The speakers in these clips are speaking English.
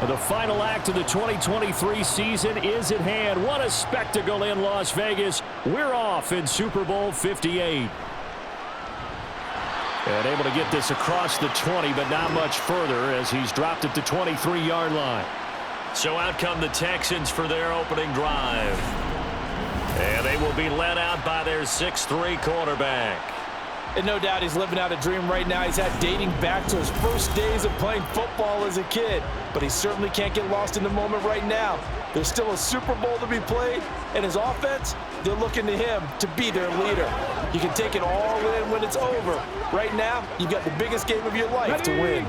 The final act of the 2023 season is at hand. What a spectacle in Las Vegas. We're off in Super Bowl 58. And able to get this across the 20, but not much further as he's dropped it to 23-yard line. So out come the Texans for their opening drive. And they will be led out by their 6'3" quarterback. And no doubt he's living out a dream right now. He's had dating back to his first days of playing football as a kid. But he certainly can't get lost in the moment right now. There's still a Super Bowl to be played, and his offense, they're looking to him to be their leader. You can take it all in when it's over. Right now, you've got the biggest game of your life to win.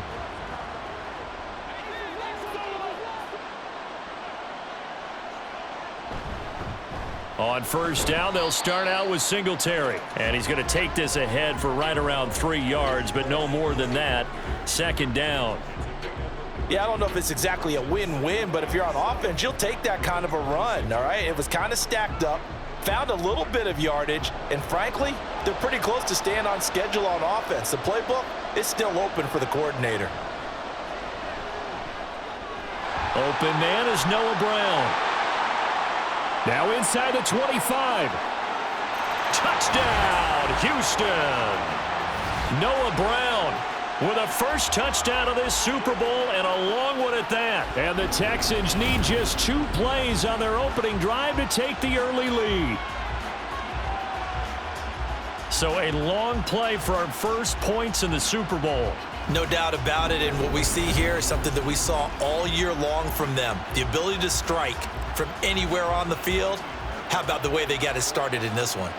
On first down, they'll start out with Singletary. And he's going to take this ahead for right around 3 yards, but no more than that. Second down. Yeah, I don't know if it's exactly a win-win, but if you're on offense, you'll take that kind of a run, all right? It was kind of stacked up, found a little bit of yardage, and frankly, they're pretty close to staying on schedule on offense. The playbook is still open for the coordinator. Open man is Noah Brown. Now inside the 25. Touchdown, Houston. Noah Brown with a first touchdown of this Super Bowl, and a long one at that. And the Texans need just 2 plays on their opening drive to take the early lead. So a long play for our first points in the Super Bowl. No doubt about it, and what we see here is something that we saw all year long from them. The ability to strike from anywhere on the field. How about the way they got it started in this one?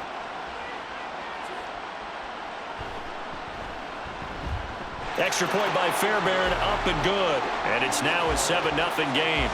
Extra point by Fairbairn, up and good. And it's now a 7-0 game.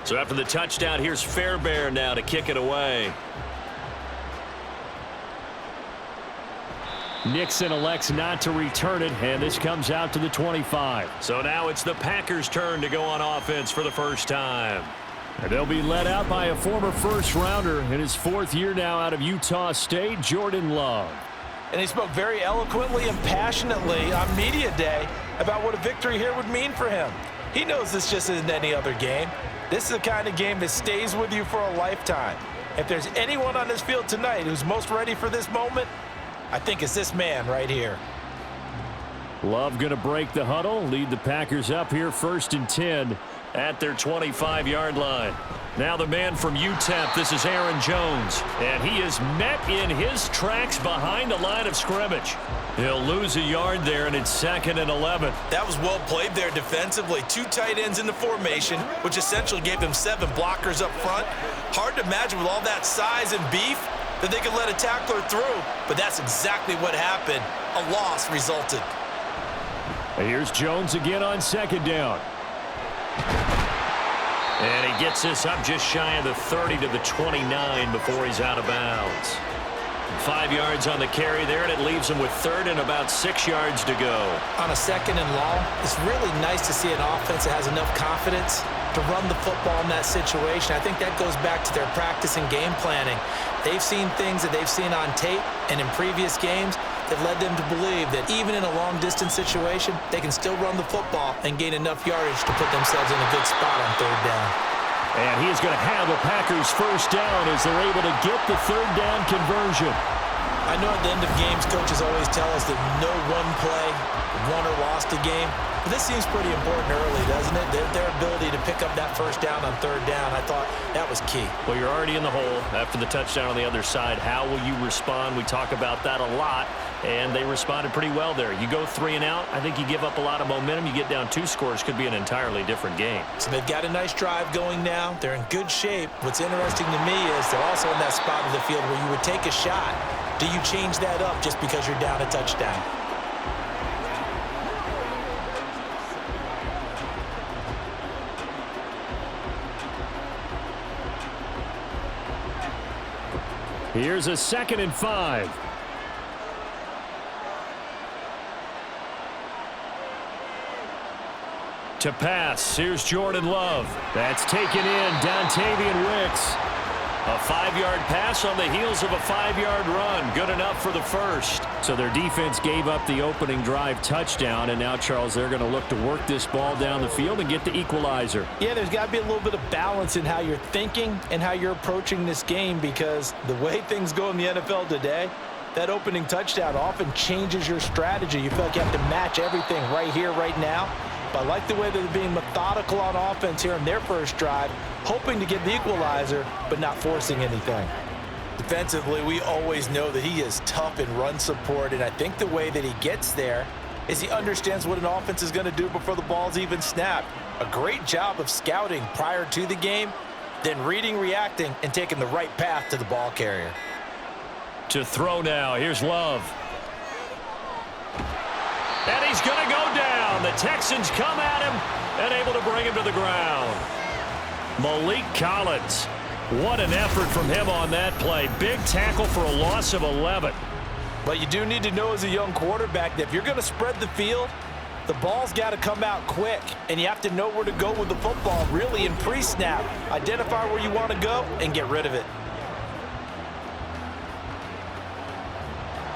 So after the touchdown, here's Fairbairn now to kick it away. Nixon elects not to return it, and this comes out to the 25. So now it's the Packers' turn to go on offense for the first time. And they'll be led out by a former first-rounder in his 4th year now out of Utah State, Jordan Love. And he spoke very eloquently and passionately on media day about what a victory here would mean for him. He knows this just isn't any other game. This is the kind of game that stays with you for a lifetime. If there's anyone on this field tonight who's most ready for this moment, I think it's this man right here. Love going to break the huddle, lead the Packers up here 1st and 10 at their 25-yard line. Now the man from UTEP, this is Aaron Jones, and he is met in his tracks behind the line of scrimmage. He'll lose a yard there, and it's 2nd and 11. That was well played there defensively. 2 tight ends in the formation, which essentially gave them 7 blockers up front. Hard to imagine with all that size and beef that they could let a tackler through, but that's exactly what happened. A loss resulted. And here's Jones again on 2nd down. And he gets this up just shy of the 30 to the 29 before he's out of bounds. 5 yards on the carry there, and it leaves him with 3rd and about 6 yards to go. On a 2nd and long, it's really nice to see an offense that has enough confidence to run the football in that situation. I think that goes back to their practice and game planning. They've seen things that they've seen on tape and in previous games that led them to believe that even in a long-distance situation, they can still run the football and gain enough yardage to put themselves in a good spot on 3rd down. And he is going to have the Packers first down as they're able to get the 3rd down conversion. I know at the end of games, coaches always tell us that no one play won or lost a game. But this seems pretty important early, doesn't it? Their ability to pick up that first down on 3rd down, I thought that was key. Well, you're already in the hole after the touchdown on the other side. How will you respond? We talk about that a lot, and they responded pretty well there. You go 3 and out, I think you give up a lot of momentum. You get down 2 scores, could be an entirely different game. So they've got a nice drive going now. They're in good shape. What's interesting to me is they're also in that spot of the field where you would take a shot. Do you change that up just because you're down a touchdown? Here's a 2nd and 5. To pass, here's Jordan Love. That's taken in, Dontavian Wicks. A 5-yard pass on the heels of a 5-yard run. Good enough for the first. So their defense gave up the opening drive touchdown, and now, Charles, they're going to look to work this ball down the field and get the equalizer. Yeah, there's got to be a little bit of balance in how you're thinking and how you're approaching this game, because the way things go in the NFL today, that opening touchdown often changes your strategy. You feel like you have to match everything right here, right now. But I like the way they're being methodical on offense here in their first drive, hoping to get the equalizer, but not forcing anything. Defensively, we always know that he is tough in run support, and I think the way that he gets there is he understands what an offense is going to do before the ball's even snapped. A great job of scouting prior to the game, then reading, reacting, and taking the right path to the ball carrier. To throw now, here's Love. And he's going to go down. The Texans come at him and able to bring him to the ground. Malik Collins. What an effort from him on that play. Big tackle for a loss of 11. But you do need to know as a young quarterback that if you're going to spread the field, the ball's got to come out quick. And you have to know where to go with the football, really in pre-snap. Identify where you want to go and get rid of it.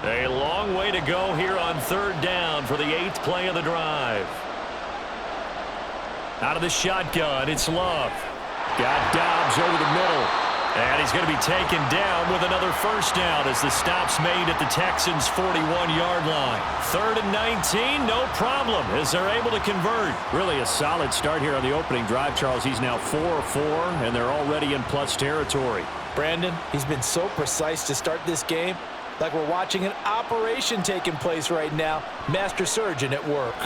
A long way to go here on 3rd down for the 8th play of the drive. Out of the shotgun, it's Love. Got Dobbs over the middle. And he's going to be taken down with another first down as the stop's made at the Texans' 41-yard line. 3rd and 19, no problem as they're able to convert. Really a solid start here on the opening drive, Charles. He's now 4 of 4, and they're already in plus territory. Brandon, he's been so precise to start this game. Like we're watching an operation taking place right now. Master surgeon at work.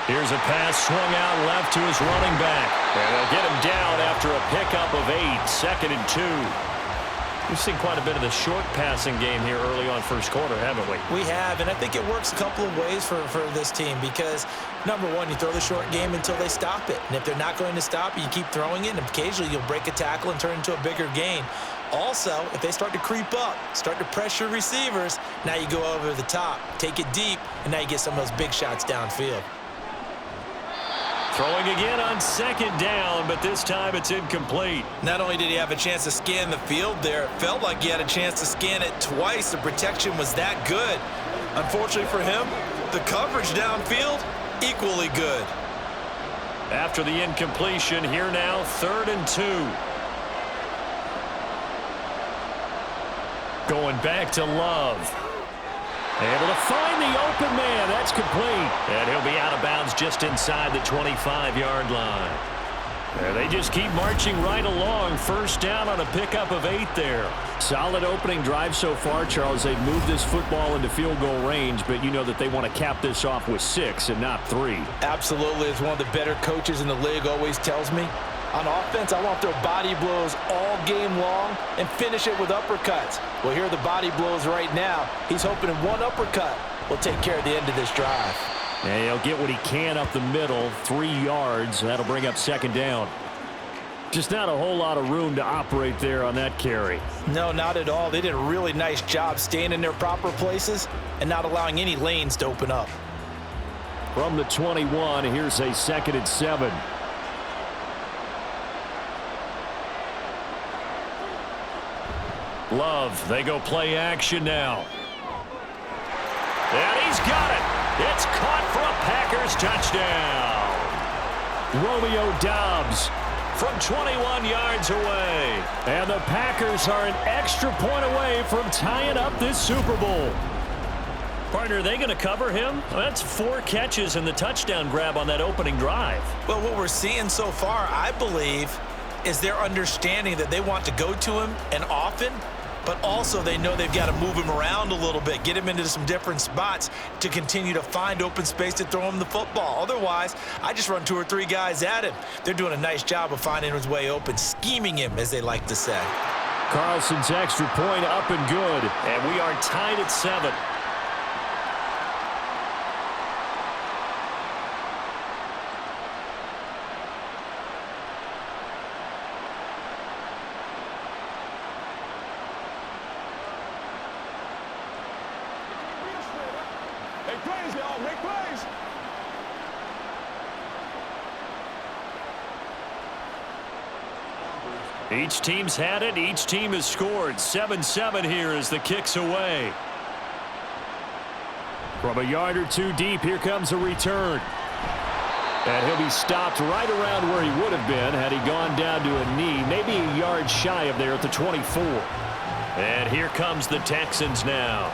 Here's a pass swung out left to his running back. And they'll get him down after a pickup of 8, 2nd and 2. We've seen quite a bit of the short passing game here early on first quarter, haven't we? We have, and I think it works a couple of ways for this team because, number one, you throw the short game until they stop it. And if they're not going to stop it, you keep throwing it, and occasionally you'll break a tackle and turn it into a bigger gain. Also, if they start to creep up, start to pressure receivers, now you go over the top, take it deep, and now you get some of those big shots downfield. Throwing again on 2nd down, but this time it's incomplete. Not only did he have a chance to scan the field there, it felt like he had a chance to scan it twice. The protection was that good. Unfortunately for him, the coverage downfield, equally good. After the incompletion, here now, 3rd and 2. Going back to Love. Able to find the open man. That's complete. And he'll be out of bounds just inside the 25-yard line. And they just keep marching right along. First down on a pickup of 8 there. Solid opening drive so far, Charles. They've moved this football into field goal range, but you know that they want to cap this off with 6 and not 3. Absolutely. As one of the better coaches in the league always tells me, on offense, I want to throw body blows all game long and finish it with uppercuts. Well, here are the body blows right now. He's hoping in one uppercut will take care of the end of this drive. And he'll get what he can up the middle, 3 yards. That'll bring up 2nd down. Just not a whole lot of room to operate there on that carry. No, not at all. They did a really nice job staying in their proper places and not allowing any lanes to open up. From the 21, here's a 2nd and 7. Love, they go play action now. And he's got it. It's caught for a Packers touchdown. Romeo Dobbs from 21 yards away. And the Packers are an extra point away from tying up this Super Bowl. Partner, are they going to cover him? Well, that's 4 catches and the touchdown grab on that opening drive. Well, what we're seeing so far, I believe, is their understanding that they want to go to him and often, but also they know they've got to move him around a little bit, get him into some different spots to continue to find open space to throw him the football. Otherwise, I just run 2 or 3 guys at him. They're doing a nice job of finding his way open, scheming him, as they like to say. Carlson's extra point up and good, and we are tied at 7. plays, y'all. Make plays. Each team's had it. Each team has scored. 7-7 here as the kick's away. From a yard or two deep, here comes a return. And he'll be stopped right around where he would have been had he gone down to a knee, maybe a yard shy of there at the 24. And here comes the Texans now.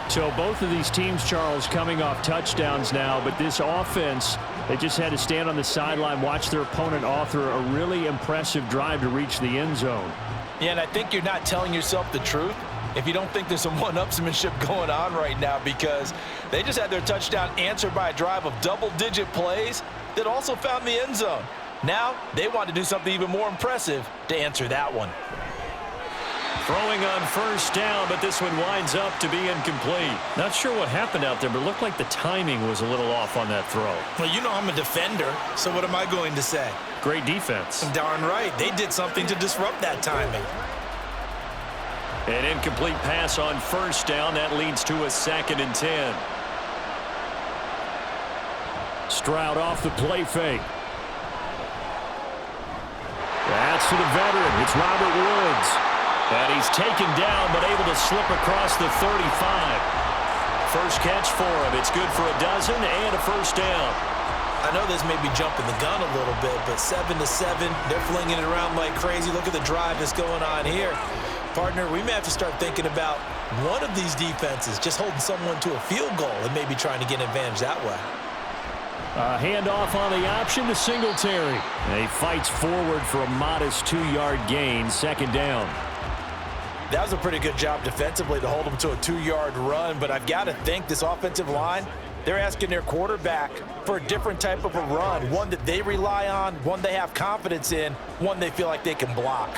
So both of these teams, Charles, coming off touchdowns now, but this offense, they just had to stand on the sideline, watch their opponent author a really impressive drive to reach the end zone. Yeah, and I think you're not telling yourself the truth if you don't think there's some one-upsmanship going on right now, because they just had their touchdown answered by a drive of double-digit plays that also found the end zone. Now they want to do something even more impressive to answer that one. Throwing on first down, but this one winds up to be incomplete. Not sure what happened out there, but it looked like the timing was a little off on that throw. Well, you know I'm a defender, so what am I going to say? Great defense. Darn right. They did something to disrupt that timing. An incomplete pass on first down. That leads to a 2nd and 10. Stroud off the play fake. That's to the veteran. It's Robert Woods. And he's taken down, but able to slip across the 35. First catch for him. It's good for a dozen and a first down. I know this may be jumping the gun a little bit, but 7-7, they're flinging it around like crazy. Look at the drive that's going on here. Partner, we may have to start thinking about one of these defenses just holding someone to a field goal and maybe trying to get an advantage that way. Handoff on the option to Singletary. And he fights forward for a modest 2-yard gain. 2nd down. That was a pretty good job defensively to hold them to a 2-yard run, but I've got to think this offensive line, they're asking their quarterback for a different type of a run, one that they rely on, one they have confidence in, one they feel like they can block.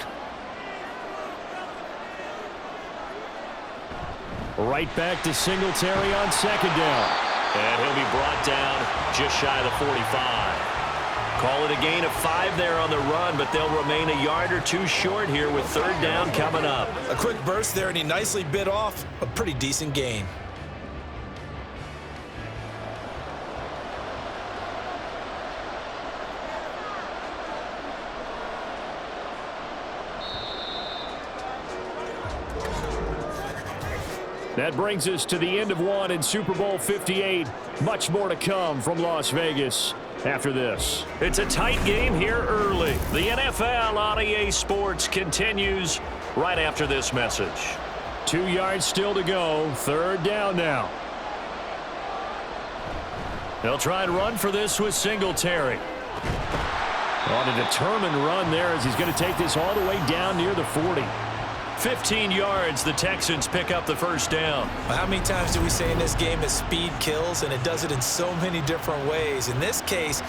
Right back to Singletary on 2nd down. And he'll be brought down just shy of the 45. Call it a gain of 5 there on the run, but they'll remain a yard or two short here with 3rd down coming up. A quick burst there, and he nicely bit off a pretty decent gain. That brings us to the end of one in Super Bowl 58. Much more to come from Las Vegas after this. It's a tight game here early. The NFL on EA Sports continues right after this message. 2 yards still to go. 3rd down now. They'll try and run for this with Singletary. On a determined run there as he's going to take this all the way down near the 40. 15 yards, the Texans pick up the first down. How many times do we say in this game that speed kills, and it does it in so many different ways? In this case,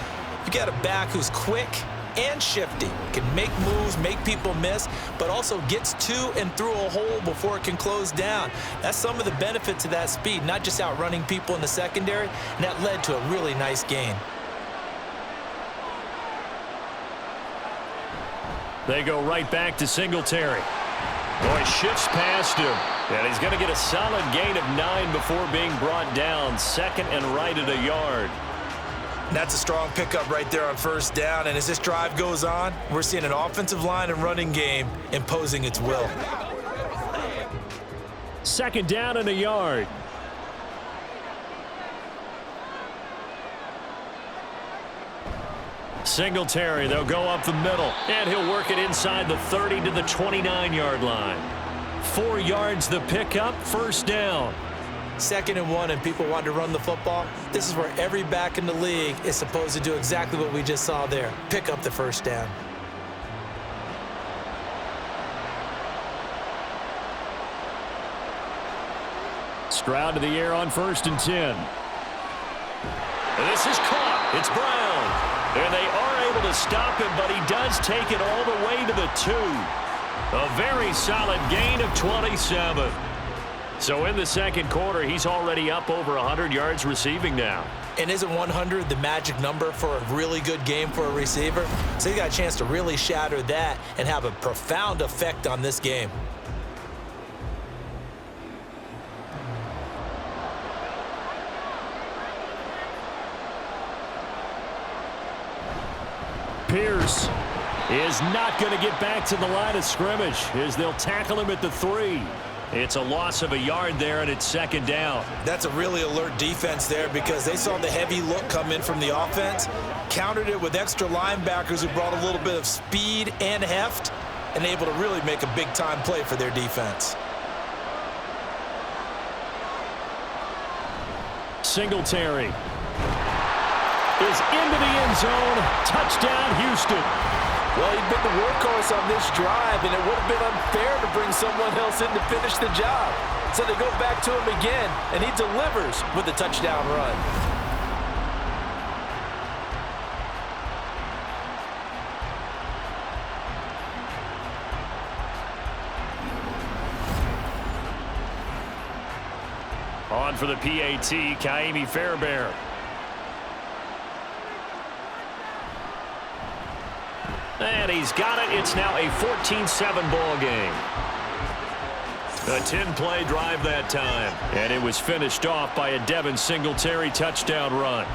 you got a back who's quick and shifty, can make moves, make people miss, but also gets to and through a hole before it can close down. That's some of the benefits of that speed, not just outrunning people in the secondary, and that led to a really nice gain. They go right back to Singletary. Boy, shifts past him, and he's going to get a solid gain of 9 before being brought down. 2nd and right at a yard. That's a strong pickup right there on first down, and as this drive goes on, we're seeing an offensive line and running game imposing its will. 2nd down and a yard. Singletary, they'll go up the middle, and he'll work it inside the 30 to the 29-yard line. 4 yards the pickup, first down. 2nd and 1, and people want to run the football. This is where every back in the league is supposed to do exactly what we just saw there. Pick up the first down. Stroud to the air on 1st and 10. This is caught. It's Brown. And they are able to stop him, but he does take it all the way to the 2. A very solid gain of 27. So in the 2nd quarter, he's already up over 100 yards receiving now. And isn't 100 the magic number for a really good game for a receiver? So he got a chance to really shatter that and have a profound effect on this game. Pierce is not going to get back to the line of scrimmage as they'll tackle him at the 3. It's a loss of a yard there, and it's second down. That's a really alert defense there because they saw the heavy look come in from the offense, countered it with extra linebackers who brought a little bit of speed and heft, and able to really make a big-time play for their defense. Singletary is into the end zone. Touchdown, Houston. Well, he'd been the workhorse on this drive, and it would have been unfair to bring someone else in to finish the job. So they go back to him again, and he delivers with a touchdown run. On for the PAT, Kaimi Fairbairn. And he's got it. It's now a 14-7 ball game. A 10-play drive that time. And it was finished off by a Devin Singletary touchdown run.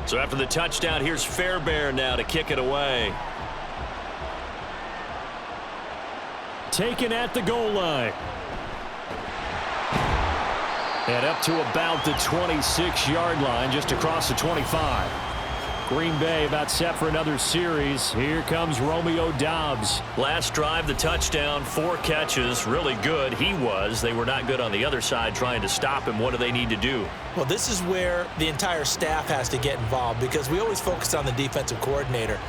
So after the touchdown, here's Fairbairn now to kick it away. Taken at the goal line. And up to about the 26-yard line, just across the 25. Green Bay about set for another series. Here comes Romeo Doubs. Last drive, the touchdown, 4 catches. Really good. He was. They were not good on the other side trying to stop him. What do they need to do? Well, this is where the entire staff has to get involved because we always focus on the defensive coordinator.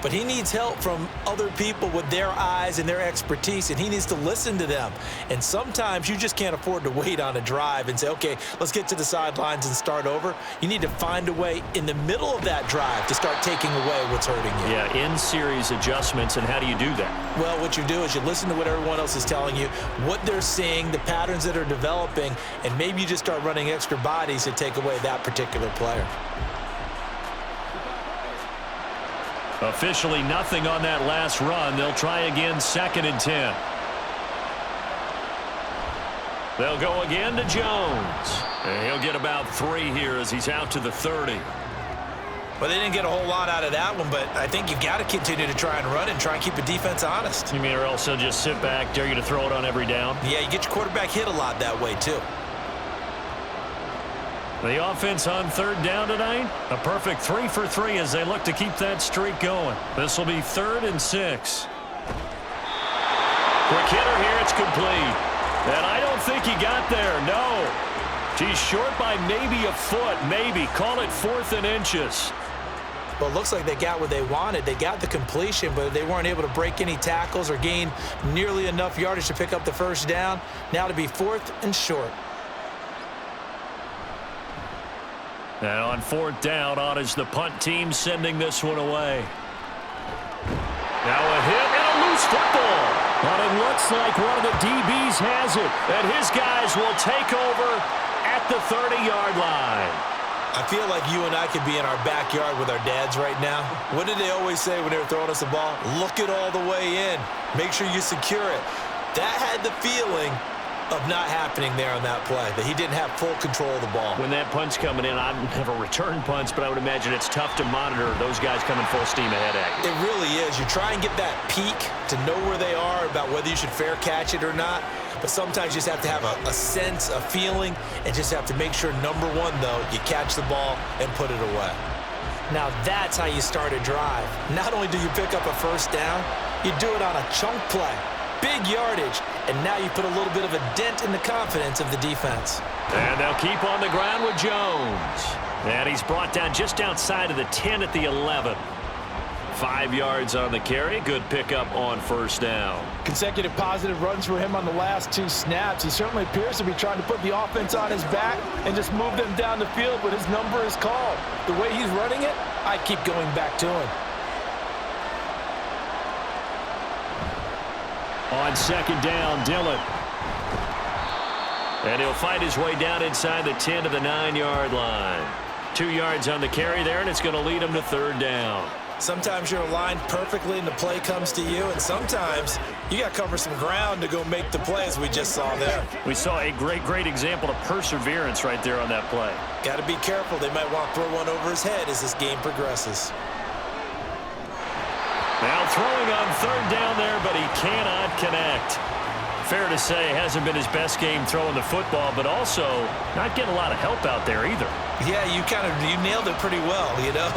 But he needs help from other people with their eyes and their expertise, and he needs to listen to them. And sometimes you just can't afford to wait on a drive and say, okay, let's get to the sidelines and start over. You need to find a way in the middle of that drive to start taking away what's hurting you. Yeah, in-series adjustments, and how do you do that? Well, what you do is you listen to what everyone else is telling you, what they're seeing, the patterns that are developing, and maybe you just start running extra bodies to take away that particular player. Officially nothing on that last run. They'll try again, 2nd and 10. They'll go again to Jones. And he'll get about 3 here as he's out to the 30. Well, they didn't get a whole lot out of that one, but I think you've got to continue to try and run and try and keep the defense honest. You mean or else they'll just sit back, dare you to throw it on every down? Yeah, you get your quarterback hit a lot that way, too. The offense on 3rd down tonight, a perfect 3 for 3 as they look to keep that streak going. This will be 3rd and 6. Quick hitter here, it's complete. And I don't think he got there, no. He's short by maybe a foot, maybe. Call it 4th and inches. Well, it looks like they got what they wanted. They got the completion, but they weren't able to break any tackles or gain nearly enough yardage to pick up the 1st down. Now to be 4th and short. Now on 4th down, on is the punt team sending this one away. Now a hit and a loose football. But it looks like one of the DBs has it. And his guys will take over at the 30-yard line. I feel like you and I could be in our backyard with our dads right now. What did they always say when they were throwing us the ball? Look it all the way in. Make sure you secure it. That had the feeling of not happening there on that play, that he didn't have full control of the ball. When that punt's coming in, I never return punts, but I would imagine it's tough to monitor those guys coming full steam ahead at you. It really is. You try and get that peek to know where they are about whether you should fair catch it or not, but sometimes you just have to have a sense, a feeling, and just have to make sure, number one, though, you catch the ball and put it away. Now that's how you start a drive. Not only do you pick up a 1st down, you do it on a chunk play. Big yardage, and now you put a little bit of a dent in the confidence of the defense. And they'll keep on the ground with Jones. And he's brought down just outside of the 10 at the 11. 5 yards on the carry. Good pickup on 1st down. Consecutive positive runs for him on the last 2 snaps. He certainly appears to be trying to put the offense on his back and just move them down the field, but his number is called. The way he's running it, I keep going back to him. On second down, Dillon. And he'll fight his way down inside the 10 to the 9-yard line. 2 yards on the carry there, and it's going to lead him to third down. Sometimes you're aligned perfectly and the play comes to you, and sometimes you got to cover some ground to go make the play, as we just saw there. We saw a great example of perseverance right there on that play. Got to be careful. They might want to throw one over his head as this game progresses. Now throwing on third down there, but he cannot connect. Fair to say, hasn't been his best game throwing the football, but also not getting a lot of help out there either. Yeah, you nailed it pretty well, you know.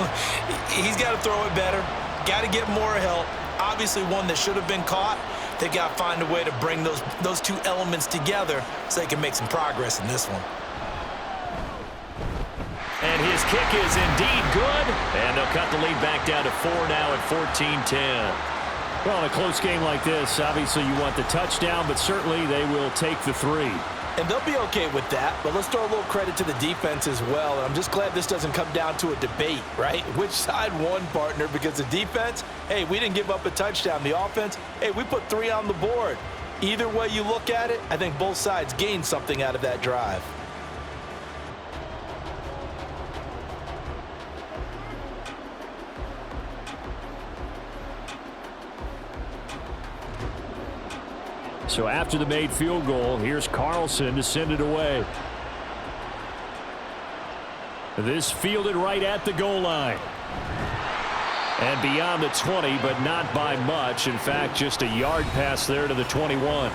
He's got to throw it better. Got to get more help. Obviously one that should have been caught. They got to find a way to bring those two elements together so they can make some progress in this one. And his kick is indeed good. And they'll cut the lead back down to 4 now at 14-10. Well, in a close game like this, obviously you want the touchdown, but certainly they will take the 3. And they'll be okay with that, but let's throw a little credit to the defense as well. And I'm just glad this doesn't come down to a debate, right? Which side won, partner? Because the defense, hey, we didn't give up a touchdown. The offense, hey, we put 3 on the board. Either way you look at it, I think both sides gained something out of that drive. So after the made field goal, here's Carlson to send it away. This fielded right at the goal line. And beyond the 20, but not by much. In fact, just a yard pass there to the 21.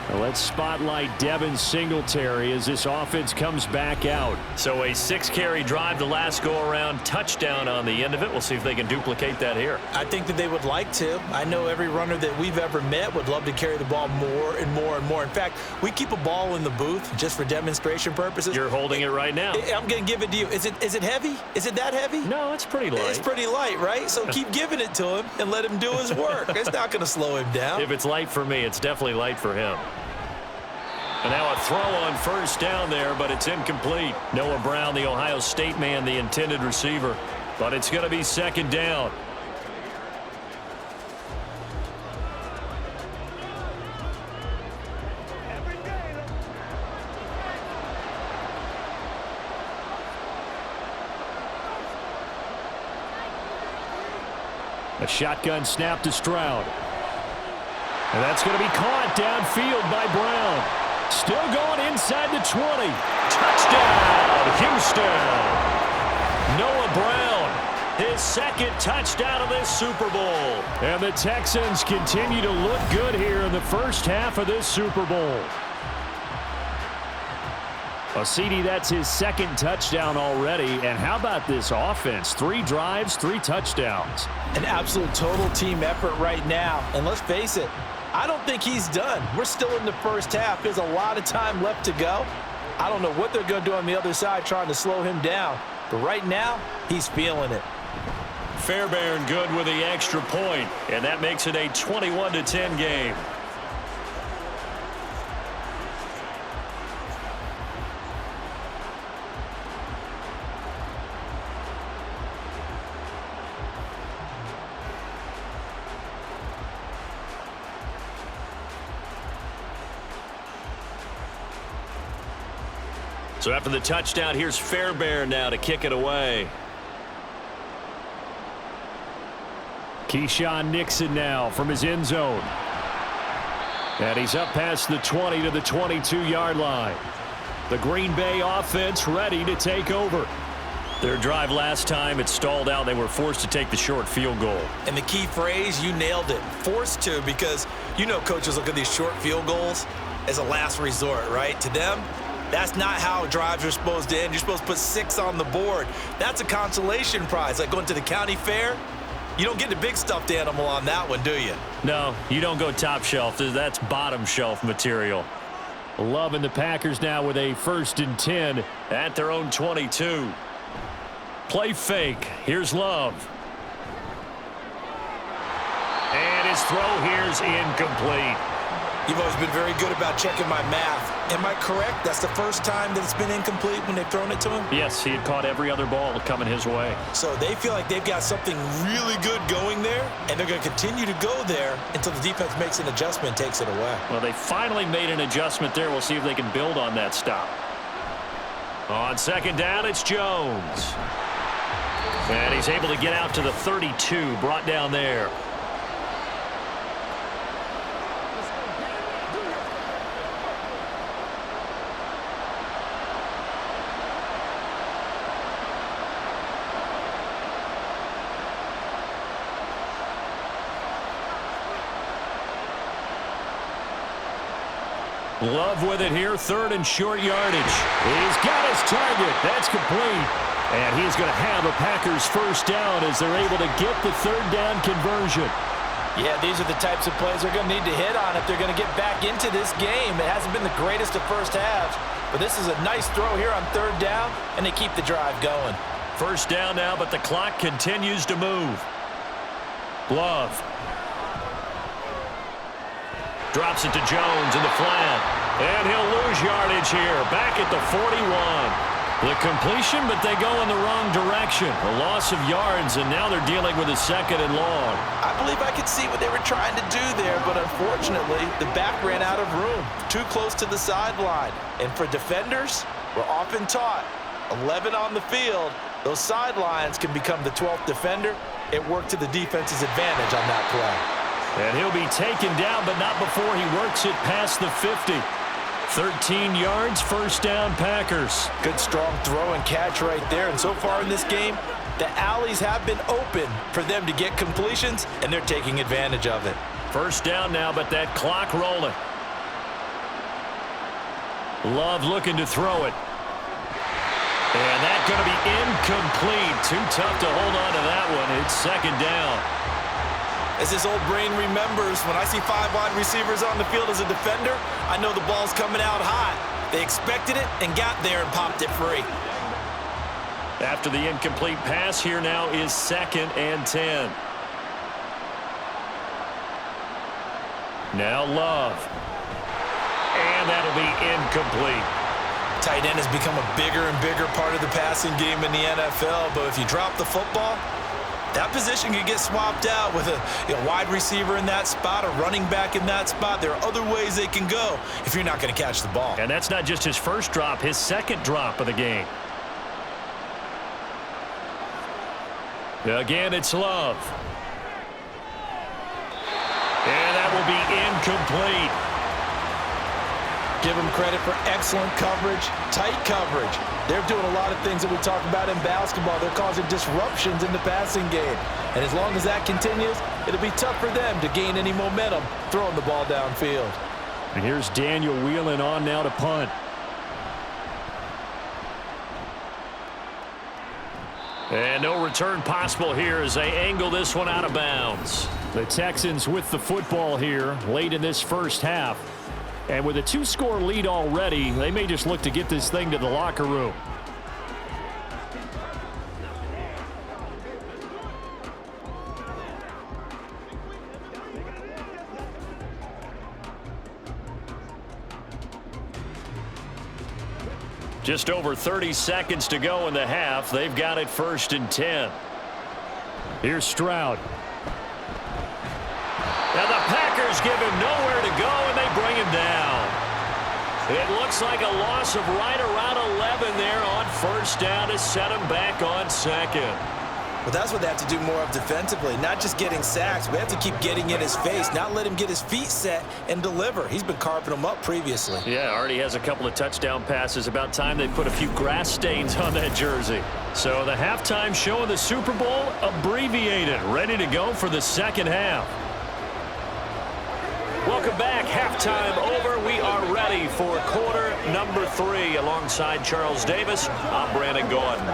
Now let's spotlight Devin Singletary as this offense comes back out. So a 6-carry drive the last go-around, touchdown on the end of it. We'll see if they can duplicate that here. I think that they would like to. I know every runner that we've ever met would love to carry the ball more and more and more. In fact, we keep a ball in the booth just for demonstration purposes. You're holding it right now. I'm going to give it to you. Is it heavy? Is it that heavy? No, it's pretty light. It's pretty light, right? So keep giving it to him and let him do his work. It's not going to slow him down. If it's light for me, it's definitely light for him. And now a throw on first down there, but it's incomplete. Noah Brown, the Ohio State man, the intended receiver. But it's going to be second down. A shotgun snap to Stroud. And that's going to be caught downfield by Brown. Still going inside the 20. Touchdown, Houston. Noah Brown, his second touchdown of this Super Bowl. And the Texans continue to look good here in the first half of this Super Bowl. Well, CD, that's his second touchdown already. And how about this offense? 3 drives, 3 touchdowns. An absolute total team effort right now. And let's face it, I don't think he's done. We're still in the first half. There's a lot of time left to go. I don't know what they're going to do on the other side trying to slow him down. But right now, he's feeling it. Fairbairn good with the extra point, and that makes it a 21-10 game. So after the touchdown, here's Fairbairn now to kick it away. Keyshawn Nixon now from his end zone. And he's up past the 20 to the 22-yard line. The Green Bay offense ready to take over. Their drive last time, it stalled out. They were forced to take the short field goal. And the key phrase, you nailed it. Forced to, because you know coaches look at these short field goals as a last resort, right? To them, that's not how drives are supposed to end. You're supposed to put 6 on the board. That's a consolation prize, like going to the county fair. You don't get the big stuffed animal on that one, do you? No, you don't go top shelf. That's bottom shelf material. Loving the Packers now with a 1st and 10 at their own 22. Play fake. Here's Love. And his throw here's incomplete. You've always been very good about checking my math. Am I correct? That's the first time that it's been incomplete when they've thrown it to him? Yes, he had caught every other ball coming his way. So they feel like they've got something really good going there, and they're going to continue to go there until the defense makes an adjustment and takes it away. Well, they finally made an adjustment there. We'll see if they can build on that stop. On second down, it's Jones. And he's able to get out to the 32, brought down there. Love with it here, third and short yardage. He's got his target. That's complete. And he's going to have a Packers first down as they're able to get the third down conversion. Yeah, these are the types of plays they're going to need to hit on if they're going to get back into this game. It hasn't been the greatest of first halves, but this is a nice throw here on third down, and they keep the drive going. First down now, but the clock continues to move. Love. Drops it to Jones in the flat. And he'll lose yardage here. Back at the 41. The completion, but they go in the wrong direction. A loss of yards, and now they're dealing with a second and long. I believe I could see what they were trying to do there, but unfortunately, the back ran out of room. Too close to the sideline. And for defenders, we're often taught, 11 on the field, those sidelines can become the 12th defender. It worked to the defense's advantage on that play. And he'll be taken down, but not before he works it past the 50. 13 yards, first down, Packers. Good strong throw and catch right there. And so far in this game, the alleys have been open for them to get completions, and they're taking advantage of it. First down now, but that clock rolling. Love looking to throw it. And that's going to be incomplete. Too tough to hold on to that one. It's second down. As this old brain remembers, when I see 5 wide receivers on the field as a defender, I know the ball's coming out hot. They expected it and got there and popped it free. After the incomplete pass, here now is second and 10. Now Love. And that'll be incomplete. Tight end has become a bigger and bigger part of the passing game in the NFL, but if you drop the football, that position could get swapped out with a wide receiver in that spot, a running back in that spot. There are other ways they can go if you're not going to catch the ball. And that's not just his first drop, his second drop of the game. Again, it's Love. And that will be incomplete. Give them credit for excellent coverage, tight coverage. They're doing a lot of things that we talk about in basketball. They're causing disruptions in the passing game. And as long as that continues, it'll be tough for them to gain any momentum throwing the ball downfield. And here's Daniel Whelan on now to punt. And no return possible here as they angle this one out of bounds. The Texans with the football here late in this first half. And with a 2-score lead already, they may just look to get this thing to the locker room. Just over 30 seconds to go in the half. They've got it first and 10. Here's Stroud. And the Packers give him nowhere to go, and they bring him down. It looks like a loss of right around 11 there on first down to set him back on second. Well, that's what they have to do more of defensively, not just getting sacks. We have to keep getting in his face, not let him get his feet set and deliver. He's been carving them up previously. Yeah, already has a couple of touchdown passes. About time they put a few grass stains on that jersey. So the halftime show of the Super Bowl abbreviated, ready to go for the second half. Welcome back. Halftime over. We are ready for quarter number 3. Alongside Charles Davis, I'm Brandon Gordon.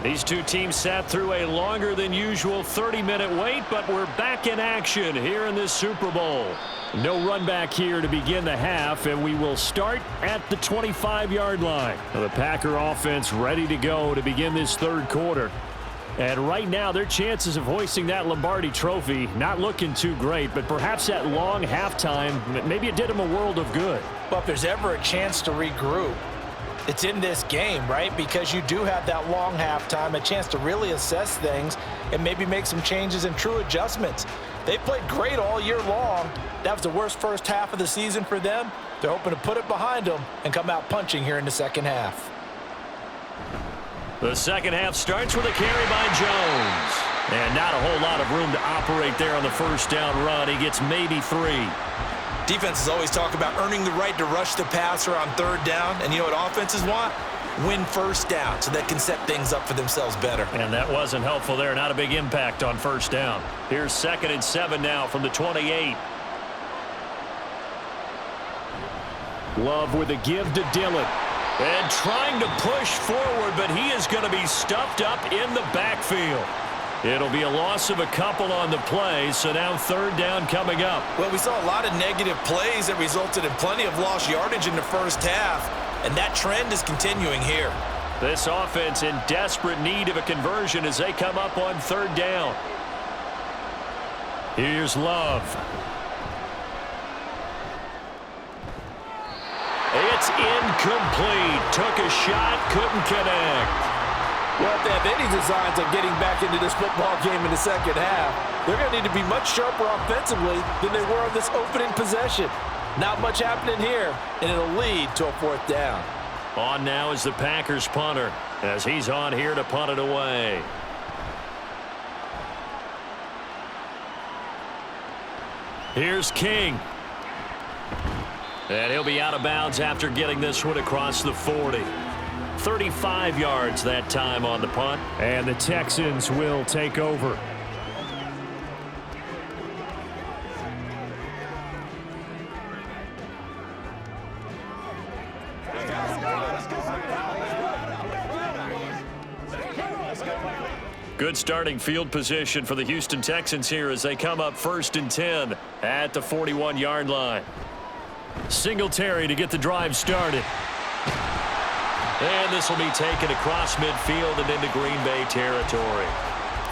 These two teams sat through a longer than usual 30-minute wait, but we're back in action here in this Super Bowl. No run back here to begin the half, and we will start at the 25-yard line. The Packer offense ready to go to begin this third quarter. And right now, their chances of hoisting that Lombardi trophy not looking too great, but perhaps that long halftime, maybe it did them a world of good. Well, if there's ever a chance to regroup, it's in this game, right? Because you do have that long halftime, a chance to really assess things and maybe make some changes and true adjustments. They played great all year long. That was the worst first half of the season for them. They're hoping to put it behind them and come out punching here in the second half. The second half starts with a carry by Jones. And not a whole lot of room to operate there on the first down run. He gets maybe 3. Defenses always talk about earning the right to rush the passer on third down. And you know what offenses want? Win first down so they can set things up for themselves better. And that wasn't helpful there. Not a big impact on first down. Here's 2nd and 7 now from the 28. Love with a give to Dillon. And trying to push forward, but he is going to be stuffed up in the backfield. It'll be a loss of a couple on the play, so now third down coming up. Well, we saw a lot of negative plays that resulted in plenty of lost yardage in the first half, and that trend is continuing here. This offense in desperate need of a conversion as they come up on third down. Here's Love. It's incomplete. Took a shot, couldn't connect. Well, if they have any designs on getting back into this football game in the second half, they're going to need to be much sharper offensively than they were on this opening possession. Not much happening here, and it'll lead to a fourth down. On now is the Packers punter as he's on here to punt it away. Here's King. And he'll be out of bounds after getting this one across the 40. 35 yards that time on the punt. And the Texans will take over. Good starting field position for the Houston Texans here as they come up 1st and 10 at the 41-yard line. Singletary to get the drive started. And this will be taken across midfield and into Green Bay territory.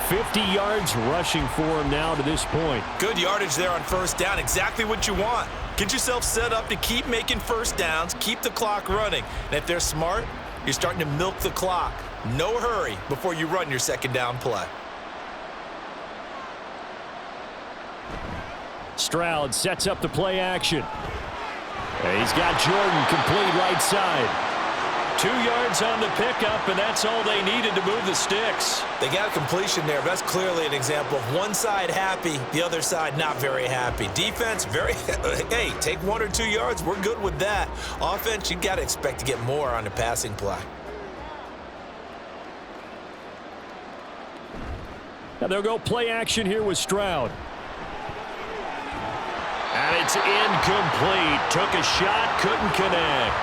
50 yards rushing for him now to this point. Good yardage there on first down. Exactly what you want. Get yourself set up to keep making first downs, keep the clock running. And if they're smart, you're starting to milk the clock. No hurry before you run your second down play. Stroud sets up the play action. And he's got Jordan complete right side. 2 yards on the pickup, and that's all they needed to move the sticks. They got a completion there, but that's clearly an example of one side happy, the other side not very happy. Defense, very, hey, take 1 or 2 yards, we're good with that. Offense, you got to expect to get more on the passing play. Now they'll go play action here with Stroud. And it's incomplete. Took a shot, couldn't connect.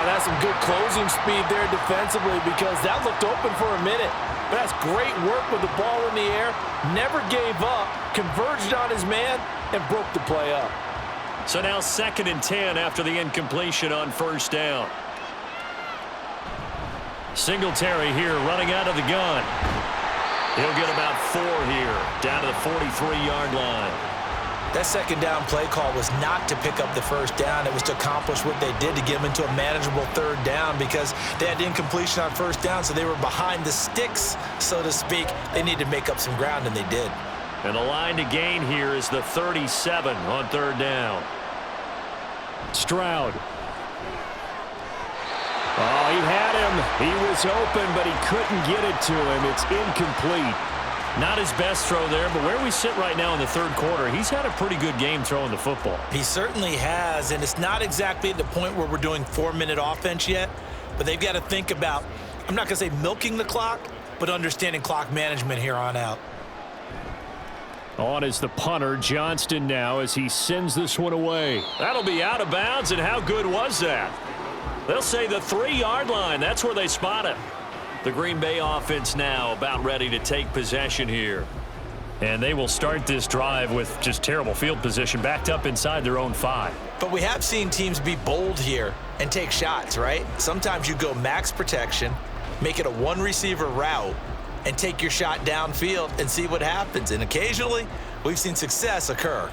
That's some good closing speed there defensively because that looked open for a minute. But that's great work with the ball in the air. Never gave up, converged on his man, and broke the play up. So now 2nd and 10 after the incompletion on first down. Singletary here running out of the gun. He'll get about 4 here, down to the 43-yard line. That second down play call was not to pick up the first down. It was to accomplish what they did to get them into a manageable third down because they had incompletion on first down, so they were behind the sticks, so to speak. They needed to make up some ground, and they did. And the line to gain here is the 37 on third down. Stroud. Oh, he had him. He was open, but he couldn't get it to him. It's incomplete. Not his best throw there, but where we sit right now in the third quarter, he's had a pretty good game throwing the football. He certainly has, and it's not exactly at the point where we're doing 4-minute offense yet, but they've got to think about, I'm not going to say milking the clock, but understanding clock management here on out. On is the punter, Johnston now, as he sends this one away. That'll be out of bounds, and how good was that? They'll say the 3-yard line. That's where they spot it. The Green Bay offense now about ready to take possession here. And they will start this drive with just terrible field position, backed up inside their own 5. But we have seen teams be bold here and take shots, right? Sometimes you go max protection, make it a one-receiver route, and take your shot downfield and see what happens. And occasionally, we've seen success occur.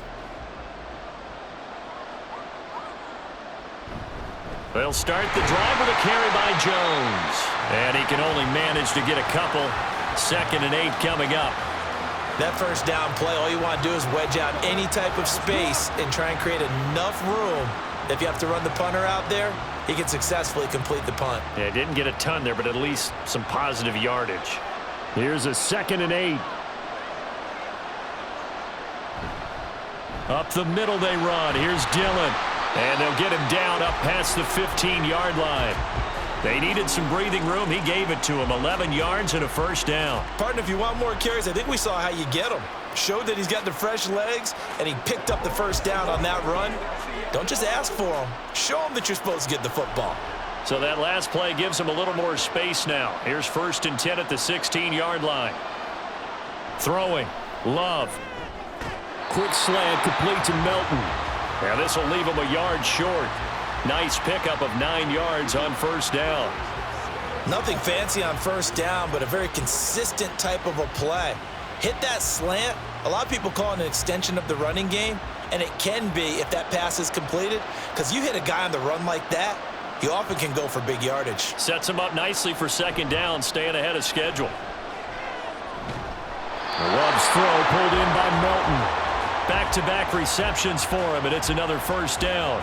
They'll start the drive with a carry by Jones. And he can only manage to get a couple. 2nd and 8 coming up. That first down play, all you want to do is wedge out any type of space and try and create enough room. If you have to run the punter out there, he can successfully complete the punt. Yeah, didn't get a ton there, but at least some positive yardage. Here's a 2nd and 8. Up the middle they run. Here's Dillon. And they'll get him down up past the 15-yard line. They needed some breathing room. He gave it to him. 11 yards and a first down. Partner, if you want more carries, I think we saw how you get him. Showed that he's got the fresh legs, and he picked up the first down on that run. Don't just ask for him. Show him that you're supposed to get the football. So that last play gives him a little more space now. Here's 1st and 10 at the 16-yard line. Throwing. Love. Quick slant complete to Melton. Now this will leave him a yard short. Nice pickup of 9 yards on first down. Nothing fancy on first down, but a very consistent type of a play. Hit that slant. A lot of people call it an extension of the running game, and it can be if that pass is completed, because you hit a guy on the run like that, you often can go for big yardage. Sets him up nicely for 2nd down, staying ahead of schedule. Love's throw pulled in by Melton. Back-to-back receptions for him, and it's another first down.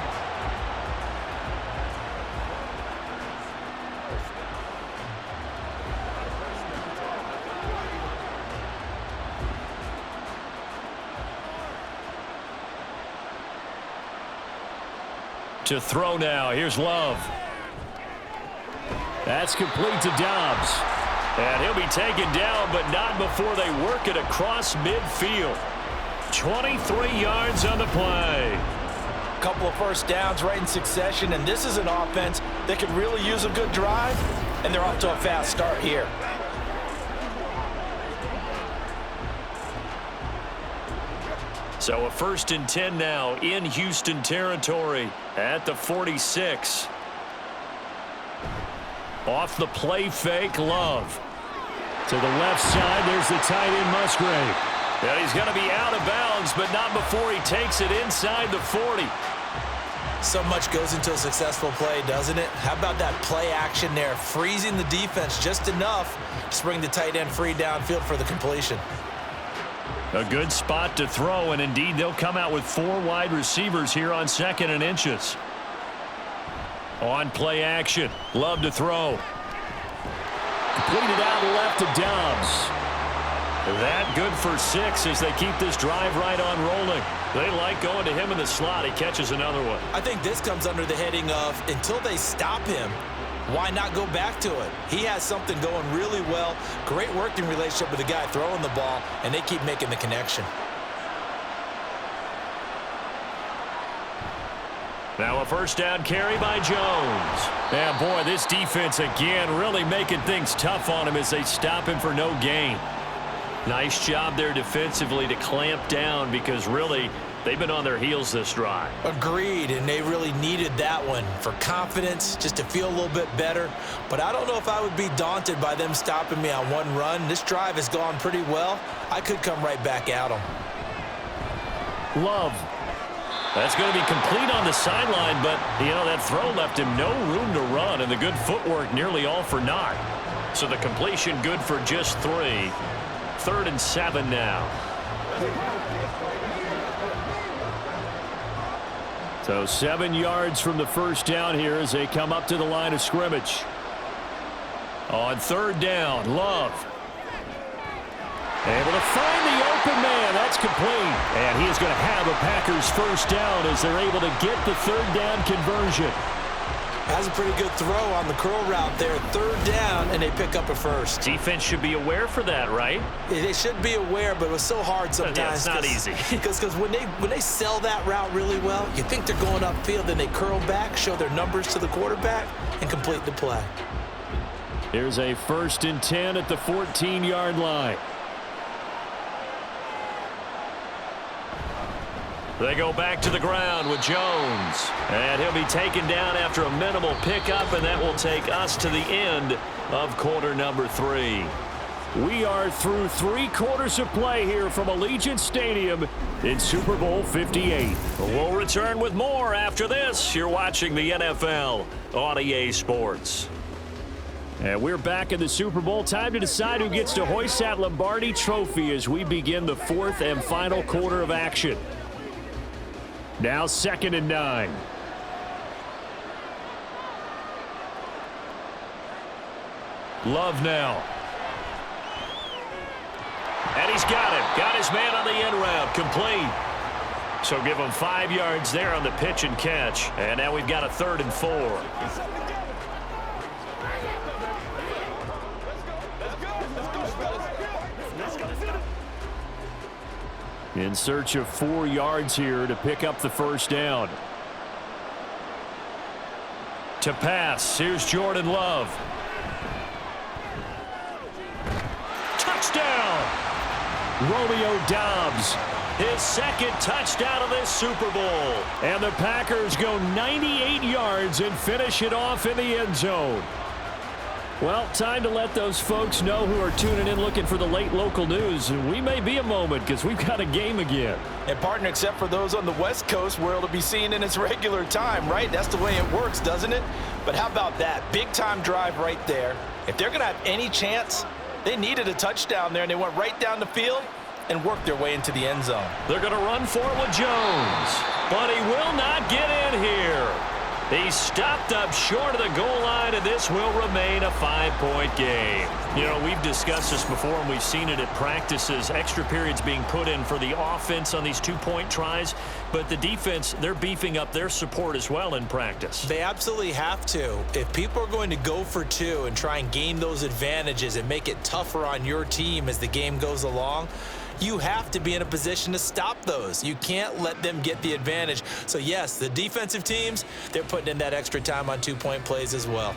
To throw now. Here's Love. That's complete to Dobbs. And he'll be taken down, but not before they work it across midfield. 23 yards on the play. A couple of first downs right in succession, and this is an offense that could really use a good drive, and they're off to a fast start here. So a 1st and 10 now in Houston territory at the 46. Off the play fake, Love. To the left side, there's the tight end Musgrave. And he's going to be out of bounds, but not before he takes it inside the 40. So much goes into a successful play, doesn't it? How about that play action there, freezing the defense just enough to bring the tight end free downfield for the completion. A good spot to throw, and indeed they'll come out with 4 wide receivers here on 2nd and inches. On play action, Love to throw. Completed out left to Dobbs. That good for 6 as they keep this drive right on rolling. They like going to him in the slot. He catches another one. I think this comes under the heading of until they stop him, why not go back to it? He has something going really well. Great working relationship with the guy throwing the ball, and they keep making the connection. Now a first down carry by Jones. Yeah, boy, this defense again really making things tough on him as they stop him for no gain. Nice job there defensively to clamp down because really they've been on their heels this drive. Agreed, and they really needed that one for confidence, just to feel a little bit better. But I don't know if I would be daunted by them stopping me on one run. This drive has gone pretty well. I could come right back at them. Love. That's going to be complete on the sideline, but, you know, that throw left him no room to run, and the good footwork nearly all for naught. So the completion good for just 3. 3rd and 7 now. So 7 yards from the first down here as they come up to the line of scrimmage. On 3rd down, Love. Able to find the open man. That's complete. And he is going to have a Packers first down as they're able to get the 3rd down conversion. Has a pretty good throw on the curl route there. 3rd down, and they pick up a first. Defense should be aware for that, right? They should be aware, but it was so hard sometimes. Yeah, it's not easy. Because when they sell that route really well, you think they're going upfield, then they curl back, show their numbers to the quarterback, and complete the play. Here's a 1st and 10 at the 14-yard line. They go back to the ground with Jones. And he'll be taken down after a minimal pickup, and that will take us to the end of quarter number 3. We are through 3 quarters of play here from Allegiant Stadium in Super Bowl 58. We'll return with more after this. You're watching the NFL on EA Sports. And we're back in the Super Bowl. Time to decide who gets to hoist that Lombardi trophy as we begin the 4th and final quarter of action. Now 2nd and 9. Love now. And he's got him. Got his man on the end route. Complete. So give him 5 yards there on the pitch and catch. And now we've got a 3rd and 4. In search of 4 yards here to pick up the 1st down. To pass, here's Jordan Love. Touchdown! Romeo Doubs, his 2nd touchdown of this Super Bowl. And the Packers go 98 yards and finish it off in the end zone. Well, time to let those folks know who are tuning in looking for the late local news. And we may be a moment because we've got a game again. And partner, except for those on the West Coast where it'll be seen in its regular time, right? That's the way it works, doesn't it? But how about that? Big time drive right there. If they're going to have any chance, they needed a touchdown there, and they went right down the field and worked their way into the end zone. They're going to run for it with Jones, but he will not get in here. He's stopped up short of the goal line, and this will remain a 5-point game. You know, we've discussed this before, and we've seen it at practices. Extra periods being put in for the offense on these 2-point tries, but the defense, they're beefing up their support as well in practice. They absolutely have to. If people are going to go for 2 and try and gain those advantages and make it tougher on your team as the game goes along, you have to be in a position to stop those. You can't let them get the advantage. So, yes, the defensive teams, they're putting in that extra time on 2-point plays as well.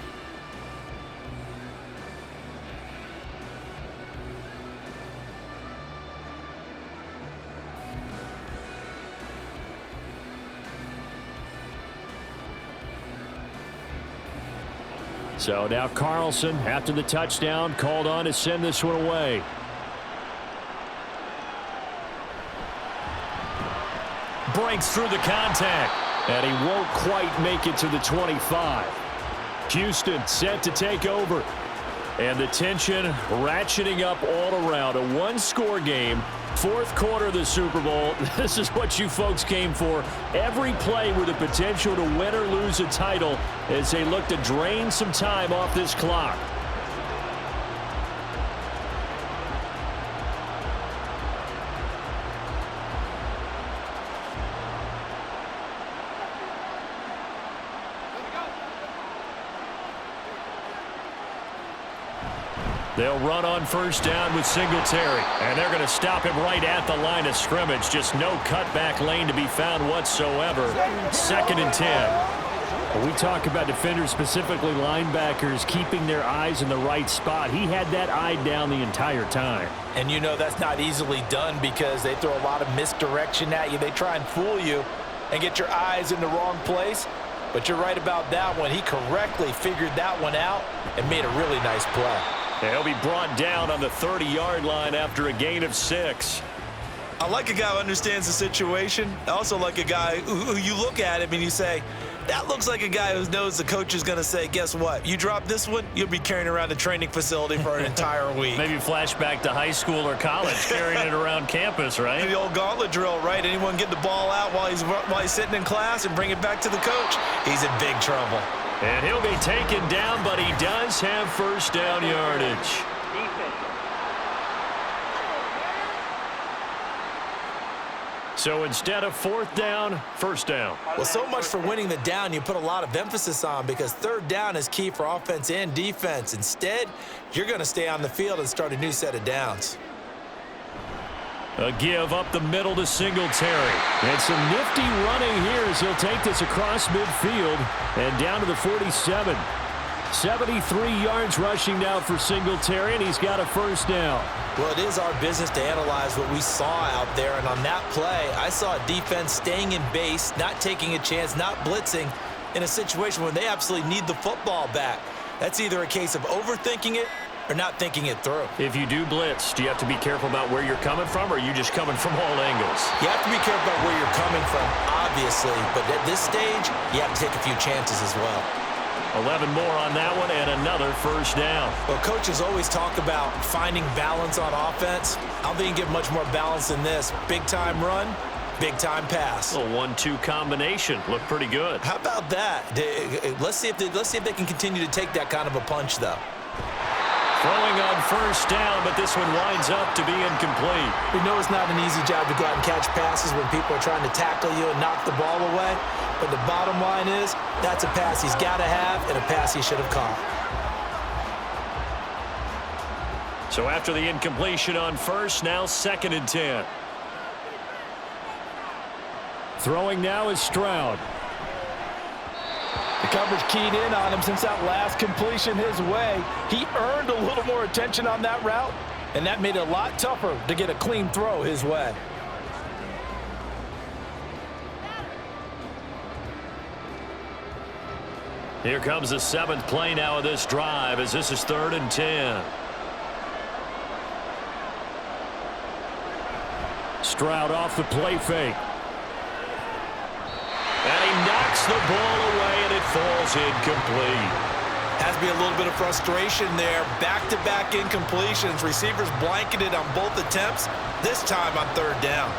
So now Carlson, after the touchdown, called on to send this one away. Breaks through the contact, and he won't quite make it to the 25. Houston set to take over, and the tension ratcheting up all around. A one-score game, 4th quarter of the Super Bowl. This is what you folks came for. Every play with the potential to win or lose a title as they look to drain some time off this clock. They'll run on 1st down with Singletary, and they're going to stop him right at the line of scrimmage. Just no cutback lane to be found whatsoever. 2nd and 10. When we talk about defenders, specifically linebackers, keeping their eyes in the right spot, he had that eye down the entire time. And you know that's not easily done because they throw a lot of misdirection at you. They try and fool you and get your eyes in the wrong place. But you're right about that one. He correctly figured that one out and made a really nice play. He'll be brought down on the 30-yard line after a gain of 6. I like a guy who understands the situation. I also like a guy who you look at him and you say, that looks like a guy who knows the coach is going to say, guess what? You drop this one, you'll be carrying around the training facility for an entire week. Maybe flashback to high school or college, carrying it around campus, right? The old gauntlet drill, right? Anyone get the ball out while he's sitting in class and bring it back to the coach? He's in big trouble. And he'll be taken down, but he does have 1st down yardage. So instead of 4th down, 1st down. Well, so much for winning the down you put a lot of emphasis on because 3rd down is key for offense and defense. Instead, you're going to stay on the field and start a new set of downs. A give up the middle to Singletary. And some nifty running here as he'll take this across midfield and down to the 47. 73 yards rushing now for Singletary, and he's got a first down. Well, it is our business to analyze what we saw out there, and on that play, I saw a defense staying in base, not taking a chance, not blitzing in a situation where they absolutely need the football back. That's either a case of overthinking it or not thinking it through. If you do blitz, do you have to be careful about where you're coming from, or are you just coming from all angles? You have to be careful about where you're coming from, obviously, but at this stage, you have to take a few chances as well. 11 more on that one and another first down. Well, coaches always talk about finding balance on offense. I don't think you can get much more balance than this. Big-time run, big-time pass. A 1-2 combination. Looked pretty good. How about that? Let's see if they can continue to take that kind of a punch, though. Throwing on first down, but this one winds up to be incomplete. We know it's not an easy job to go out and catch passes when people are trying to tackle you and knock the ball away. But the bottom line is, that's a pass he's got to have and a pass he should have caught. So after the incompletion on first, now 2nd and 10. Throwing now is Stroud. The coverage keyed in on him since that last completion his way. He earned a little more attention on that route, and that made it a lot tougher to get a clean throw his way. Here comes the 7th play now of this drive as this is 3rd and 10. Stroud off the play fake. And he knocks the ball away, and it falls incomplete. Has to be a little bit of frustration there. Back-to-back incompletions. Receivers blanketed on both attempts, this time on 3rd down.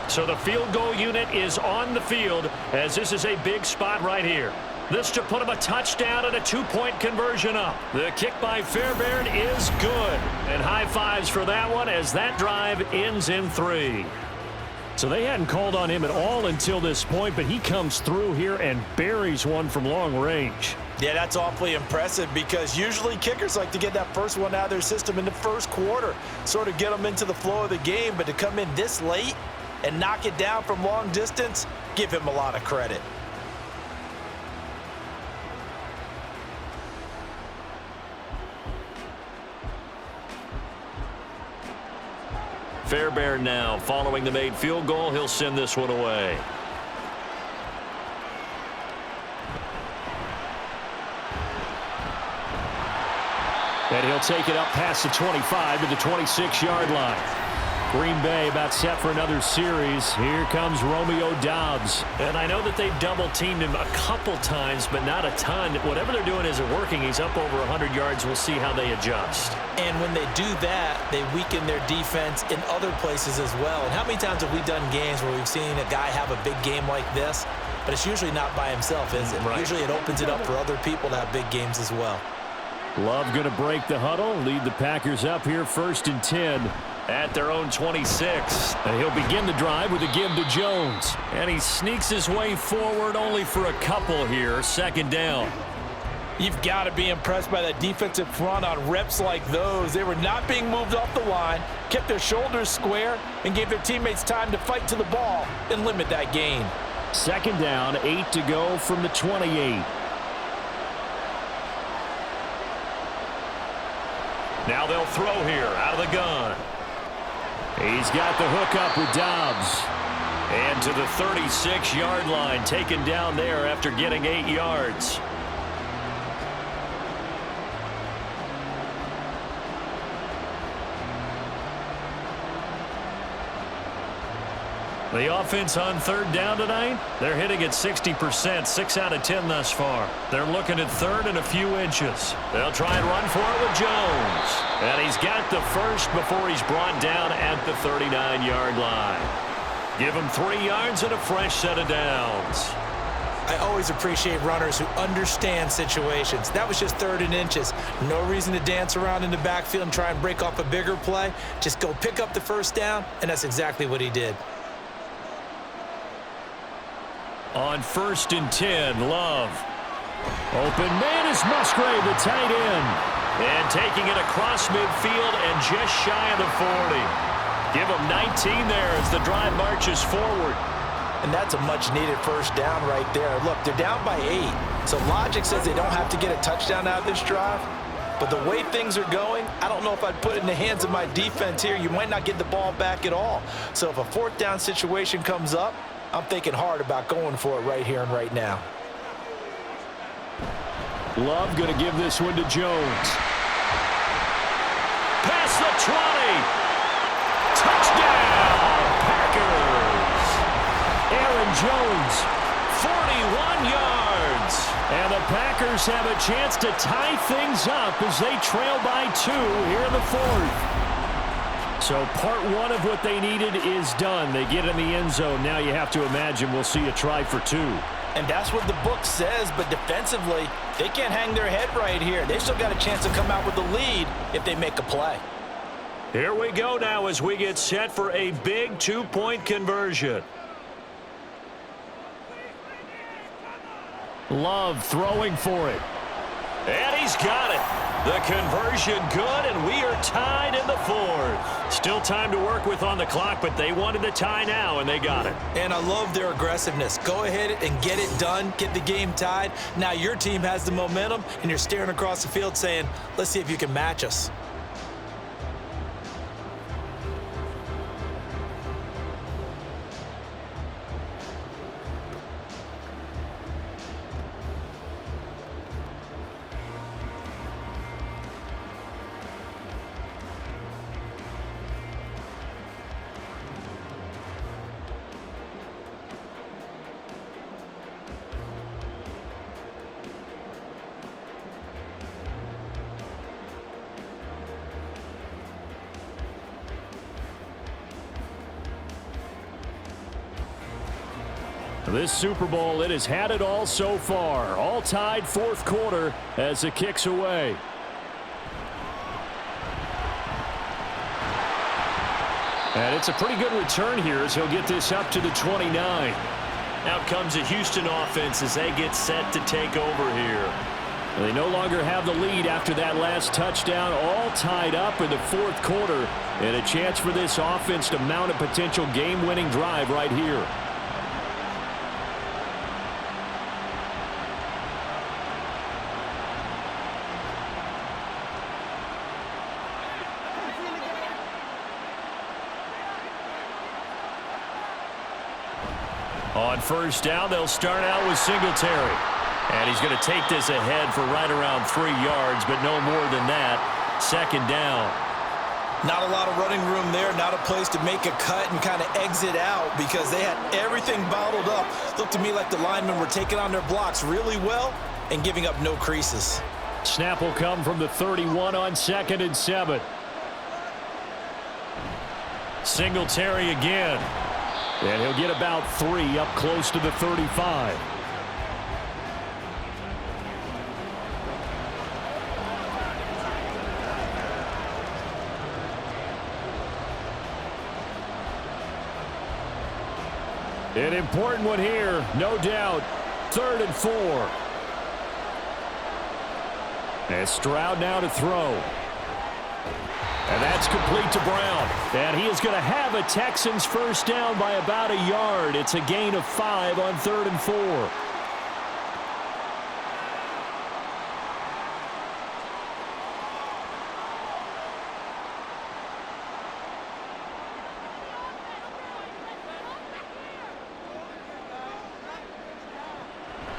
So the field goal unit is on the field as this is a big spot right here. This to put him a touchdown and a 2-point conversion up. The kick by Fairbairn is good. And high fives for that one as that drive ends in 3. So they hadn't called on him at all until this point, but he comes through here and buries one from long range. Yeah, that's awfully impressive because usually kickers like to get that first one out of their system in the first quarter, sort of get them into the flow of the game, but to come in this late and knock it down from long distance, give him a lot of credit. Fairbairn now following the made field goal. He'll send this one away. And he'll take it up past the 25 to the 26-yard line. Green Bay about set for another series. Here comes Romeo Doubs. And I know that they've double-teamed him a couple times, but not a ton. Whatever they're doing isn't working. He's up over 100 yards. We'll see how they adjust. And when they do that, they weaken their defense in other places as well. And how many times have we done games where we've seen a guy have a big game like this, but it's usually not by himself, is it? Right. Usually it opens it up for other people to have big games as well. Love going to break the huddle, lead the Packers up here 1st and 10 at their own 26. And he'll begin the drive with a give to Jones. And he sneaks his way forward only for a couple here. 2nd down. You've got to be impressed by that defensive front on reps like those. They were not being moved off the line, kept their shoulders square, and gave their teammates time to fight to the ball and limit that gain. 2nd down, 8 to go from the 28. Now they'll throw here out of the gun. He's got the hook up with Doubs. And to the 36-yard line, taken down there after getting 8 yards. The offense on 3rd down tonight, they're hitting at 60%, 6 out of 10 thus far. They're looking at 3rd and a few inches. They'll try and run for it with Jones. And he's got the first before he's brought down at the 39-yard line. Give him 3 yards and a fresh set of downs. I always appreciate runners who understand situations. That was just 3rd and inches. No reason to dance around in the backfield and try and break off a bigger play. Just go pick up the first down, and that's exactly what he did. On 1st and 10, Love. Open man is Musgrave, the tight end. And taking it across midfield and just shy of the 40. Give him 19 there as the drive marches forward. And that's a much-needed first down right there. Look, they're down by 8. So logic says they don't have to get a touchdown out of this drive. But the way things are going, I don't know if I'd put it in the hands of my defense here. You might not get the ball back at all. So if a fourth down situation comes up, I'm thinking hard about going for it right here and right now. Love going to give this one to Jones. Past the 20. Touchdown, Packers. Aaron Jones, 41 yards. And the Packers have a chance to tie things up as they trail by 2 here in the fourth. So part 1 of what they needed is done. They get in the end zone. Now you have to imagine we'll see a try for 2. And that's what the book says, but defensively, they can't hang their head right here. They've still got a chance to come out with the lead if they make a play. Here we go now as we get set for a big 2-point conversion. Love throwing for it. And he's got it. The conversion good, and we are tied in the fourth. Still time to work with on the clock, but they wanted the tie now, and they got it. And I love their aggressiveness. Go ahead and get it done, get the game tied. Now your team has the momentum, and you're staring across the field saying, let's see if you can match us. This Super Bowl, it has had it all so far. All tied fourth quarter as it kicks away. And it's a pretty good return here as he'll get this up to the 29. Out comes the Houston offense as they get set to take over here. They no longer have the lead after that last touchdown. All tied up in the fourth quarter. And a chance for this offense to mount a potential game-winning drive right here. On first down, they'll start out with Singletary. And he's going to take this ahead for right around 3 yards, but no more than that. Second down. Not a lot of running room there, not a place to make a cut and kind of exit out because they had everything bottled up. Looked to me like the linemen were taking on their blocks really well and giving up no creases. Snap will come from the 31 on 2nd and 7. Singletary again. And he'll get about 3 up close to the 35. An important one here, no doubt. 3rd and 4. And Stroud now to throw. And that's complete to Brown. And he is going to have a Texans first down by about a yard. It's a gain of 5 on 3rd and 4.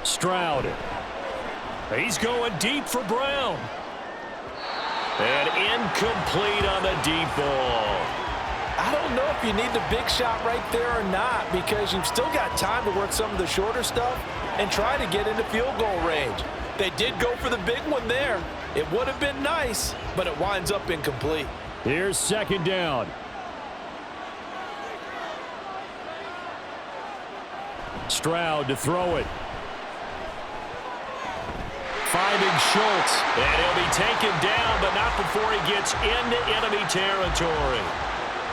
Stroud. He's going deep for Brown. And incomplete on the deep ball. I don't know if you need the big shot right there or not because you've still got time to work some of the shorter stuff and try to get into field goal range. They did go for the big one there. It would have been nice, but it winds up incomplete. Here's 2nd down. Stroud to throw it. Finding Schultz, and he'll be taken down, but not before he gets into enemy territory.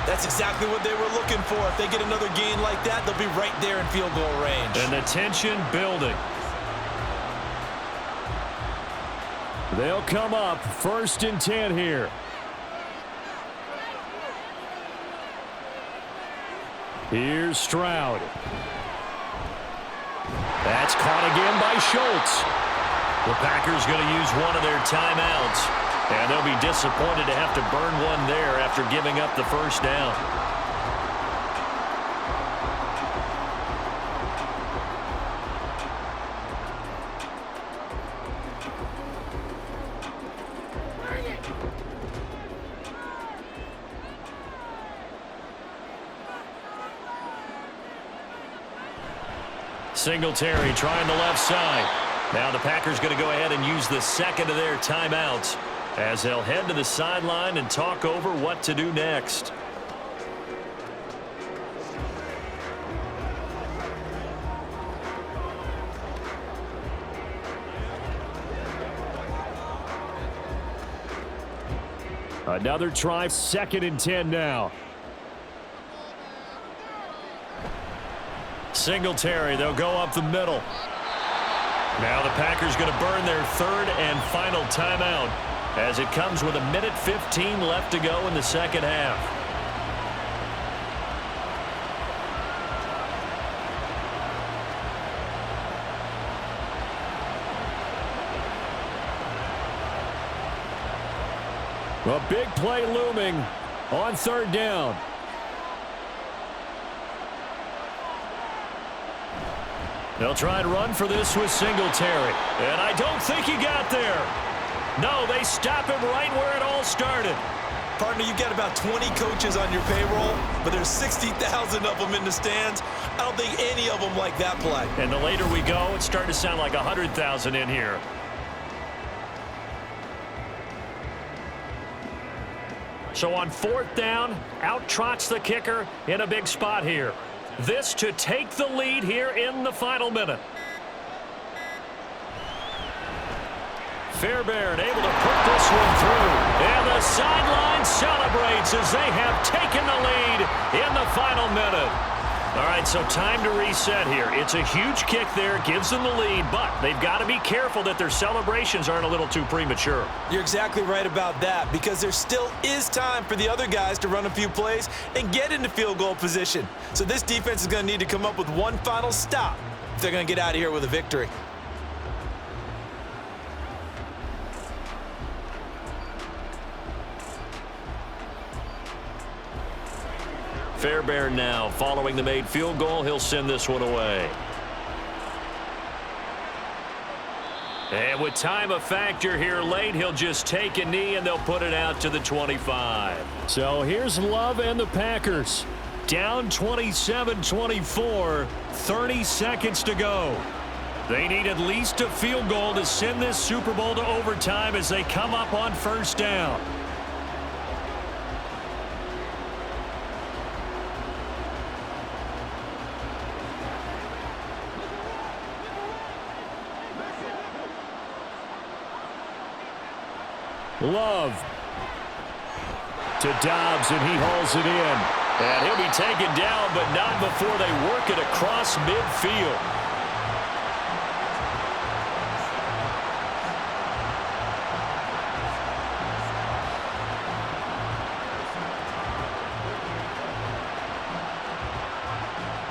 That's exactly what they were looking for. If they get another gain like that, they'll be right there in field goal range. And the tension building. They'll come up 1st and 10 here. Here's Stroud. That's caught again by Schultz. The Packers going to use one of their timeouts, and they'll be disappointed to have to burn one there after giving up the first down. Singletary trying the left side. Now the Packers going to go ahead and use the second of their timeouts as they'll head to the sideline and talk over what to do next. Another try, 2nd and 10 now. Singletary, they'll go up the middle. Now the Packers going to burn their 3rd and final timeout as it comes with 1:15 left to go in the second half. A big play looming on 3rd down. They'll try and run for this with Singletary. And I don't think he got there. No, they stop him right where it all started. Partner, you've got about 20 coaches on your payroll, but there's 60,000 of them in the stands. I don't think any of them like that play. And the later we go, it's starting to sound like 100,000 in here. So on 4th down, out trots the kicker in a big spot here. This to take the lead here in the final minute. Fairbairn able to put this one through. And the sideline celebrates as they have taken the lead in the final minute. All right, so time to reset here. It's a huge kick there, gives them the lead, but they've got to be careful that their celebrations aren't a little too premature. You're exactly right about that, because there still is time for the other guys to run a few plays and get into field goal position. So this defense is going to need to come up with one final stop if they're going to get out of here with a victory. Fairbairn now following the made field goal. He'll send this one away. And with time a factor here late, he'll just take a knee and they'll put it out to the 25. So here's Love and the Packers. Down 27-24, 30 seconds to go. They need at least a field goal to send this Super Bowl to overtime as they come up on 1st down. Love to Dobbs, and he hauls it in. And he'll be taken down, but not before they work it across midfield.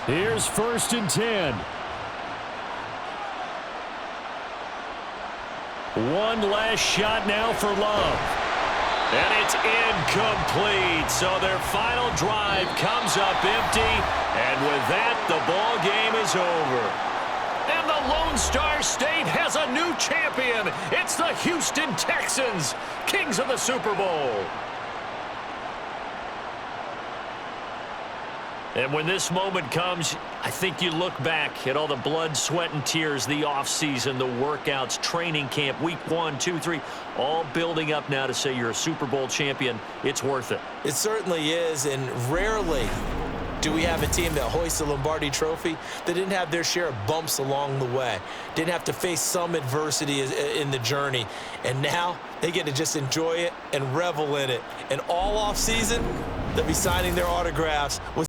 Here's 1st and 10. One last shot now for Love. And it's incomplete. So their final drive comes up empty. And with that, the ball game is over. And the Lone Star State has a new champion. It's the Houston Texans, kings of the Super Bowl. And when this moment comes, I think you look back at all the blood, sweat, and tears, the offseason, the workouts, training camp, week 1, 2, 3, all building up now to say you're a Super Bowl champion. It's worth it. It certainly is, and rarely do we have a team that hoists the Lombardi Trophy that didn't have their share of bumps along the way, didn't have to face some adversity in the journey, and now they get to just enjoy it and revel in it. And all offseason, they'll be signing their autographs with